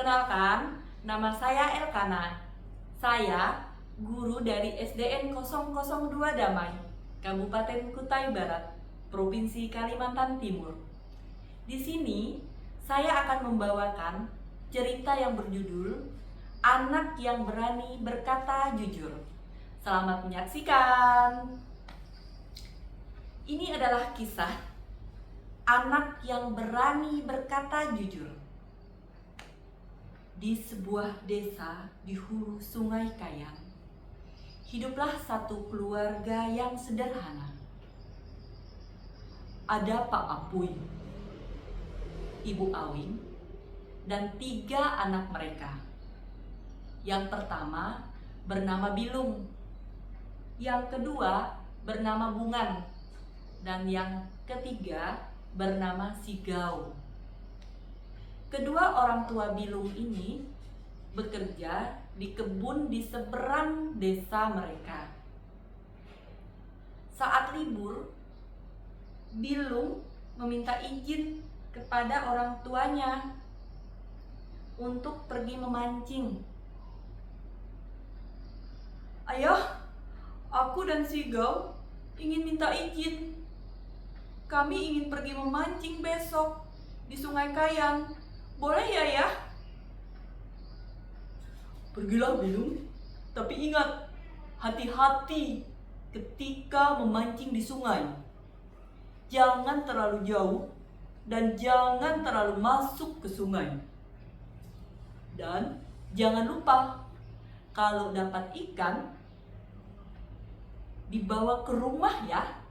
Perkenalkan, nama saya Elkana. Saya guru dari SDN 002 Damai, Kabupaten Kutai Barat, Provinsi Kalimantan Timur. Di sini, saya akan membawakan cerita yang berjudul Anak yang Berani Berkata Jujur. Selamat menyaksikan. Ini adalah kisah anak yang berani berkata jujur. Di sebuah desa di hulu Sungai Kayang, hiduplah satu keluarga yang sederhana. Ada Pak Apuy, Ibu Awing, dan 3 anak mereka. Yang pertama bernama Bilung, yang kedua bernama Bungan, dan yang ketiga bernama Sigau. Kedua orang tua Bilung ini bekerja di kebun di seberang desa mereka. Saat libur, Bilung meminta izin kepada orang tuanya untuk pergi memancing. "Ayah, aku dan Sigau ingin minta izin. Kami ingin pergi memancing besok di Sungai Kayang. Boleh ya, Ayah?" "Pergilah, Bilung. Tapi ingat, hati-hati ketika memancing di sungai. Jangan terlalu jauh dan jangan terlalu masuk ke sungai. Dan jangan lupa, kalau dapat ikan, dibawa ke rumah ya.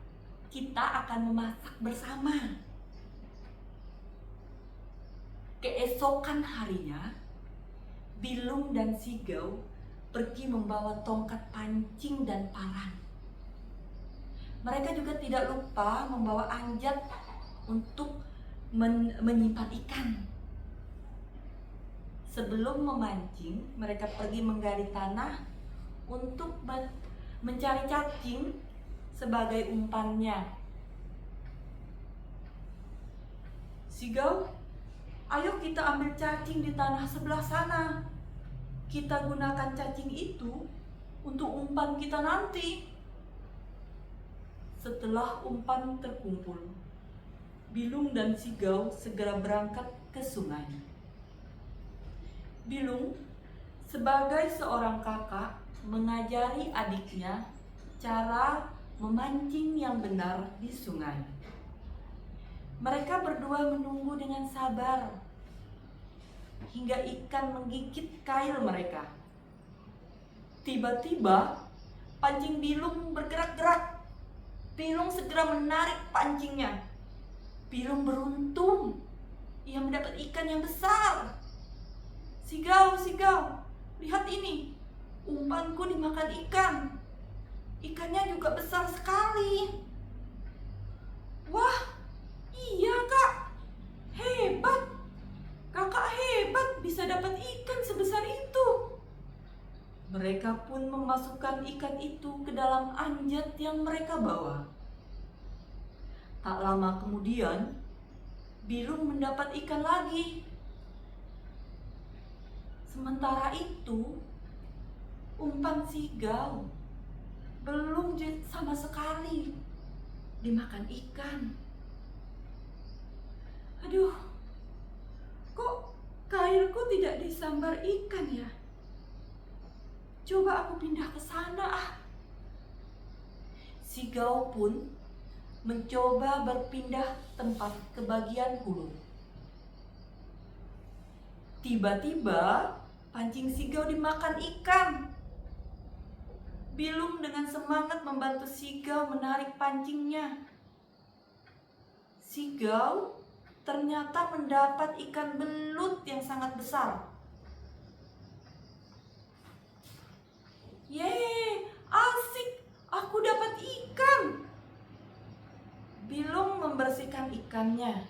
Kita akan memasak bersama." Keesokan harinya, Bilung dan Sigau pergi membawa tongkat pancing dan parang. Mereka juga tidak lupa membawa anjat untuk menyimpan ikan. Sebelum memancing, mereka pergi menggali tanah untuk mencari cacing sebagai umpannya. "Sigau, ayo kita ambil cacing di tanah sebelah sana. Kita gunakan cacing itu untuk umpan kita nanti." Setelah umpan terkumpul, Bilung dan Sigau segera berangkat ke sungai. Bilung sebagai seorang kakak mengajari adiknya cara memancing yang benar di sungai. Mereka berdua menunggu dengan sabar hingga ikan menggigit kail mereka. Tiba-tiba pancing Bilung bergerak-gerak. Bilung segera menarik pancingnya. Bilung beruntung, ia mendapat ikan yang besar. "Sigau, Sigau, lihat ini, umpanku dimakan ikan. Ikannya juga besar sekali." "Wah, iya Kak, hebat. Kakak hebat bisa dapat ikan sebesar itu." Mereka pun memasukkan ikan itu ke dalam anjat yang mereka bawa. Tak lama kemudian, Bilung mendapat ikan lagi. Sementara itu, umpan Sigau belum sama sekali dimakan ikan. "Aduh, kok kailku tidak disambar ikan ya? Coba aku pindah ke sana ah." Sigau pun mencoba berpindah tempat ke bagian hulu. Tiba-tiba pancing Sigau dimakan ikan. Bilung dengan semangat membantu Sigau menarik pancingnya. Sigau ternyata mendapat ikan belut yang sangat besar. "Yeay, asik, aku dapat ikan." Bilung membersihkan ikannya.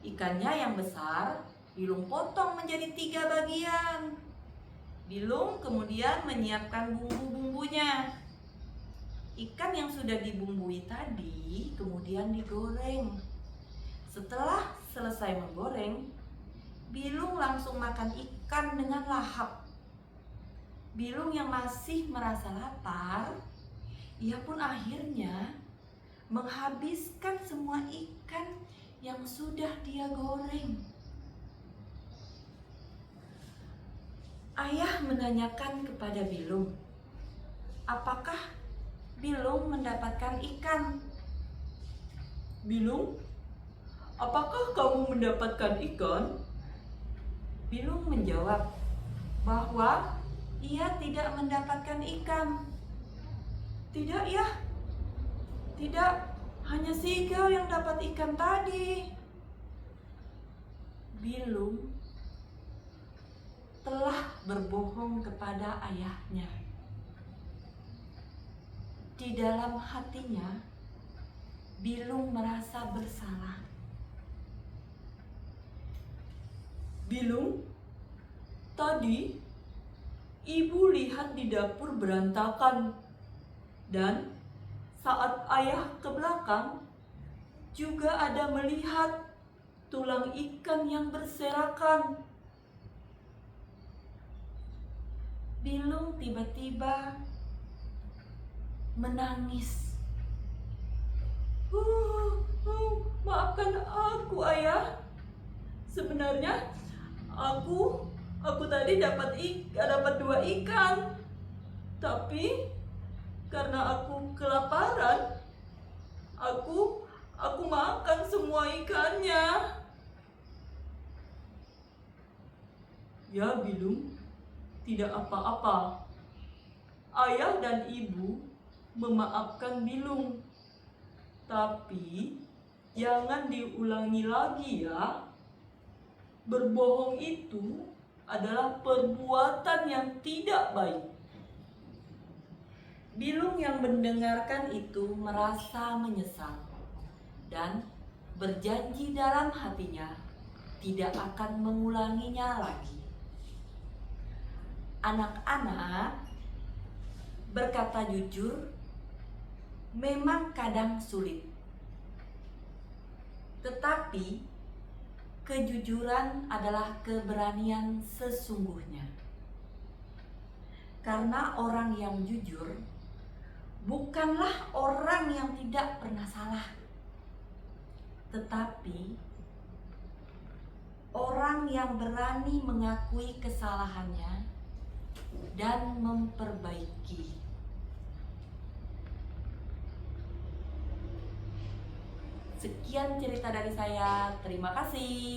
Ikannya yang besar, Bilung potong menjadi 3 bagian. Bilung kemudian menyiapkan bumbu-bumbunya. Ikan yang sudah dibumbui tadi kemudian digoreng. Setelah selesai menggoreng, Bilung langsung makan ikan dengan lahap. Bilung yang masih merasa lapar, ia pun akhirnya menghabiskan semua ikan yang sudah dia goreng. Ayah menanyakan kepada Bilung, apakah Bilung mendapatkan ikan? Bilung, apakah kamu mendapatkan ikan? Bilung menjawab bahwa ia tidak mendapatkan ikan. Tidak ya, tidak, hanya Sigel yang dapat ikan tadi. Bilung telah berbohong kepada ayahnya. Di dalam hatinya, Bilung merasa bersalah. Bilung, tadi ibu lihat di dapur berantakan, dan saat ayah ke belakang juga ada melihat tulang ikan yang berserakan. Bilung tiba-tiba menangis. Maafkan aku, ayah. Sebenarnya aku tadi dapat 2 ikan. Tapi karena aku kelaparan, aku makan semua ikannya. Ya, Bilung, tidak apa-apa. Ayah dan ibu memaafkan Bilung. Tapi jangan diulangi lagi ya. Berbohong itu adalah perbuatan yang tidak baik. Bilung yang mendengarkan itu merasa menyesal dan berjanji dalam hatinya tidak akan mengulanginya lagi. Anak-anak, berkata jujur memang kadang sulit. Tetapi kejujuran adalah keberanian sesungguhnya. Karena orang yang jujur bukanlah orang yang tidak pernah salah, tetapi orang yang berani mengakui kesalahannya dan memperbaiki. Sekian cerita dari saya. Terima kasih.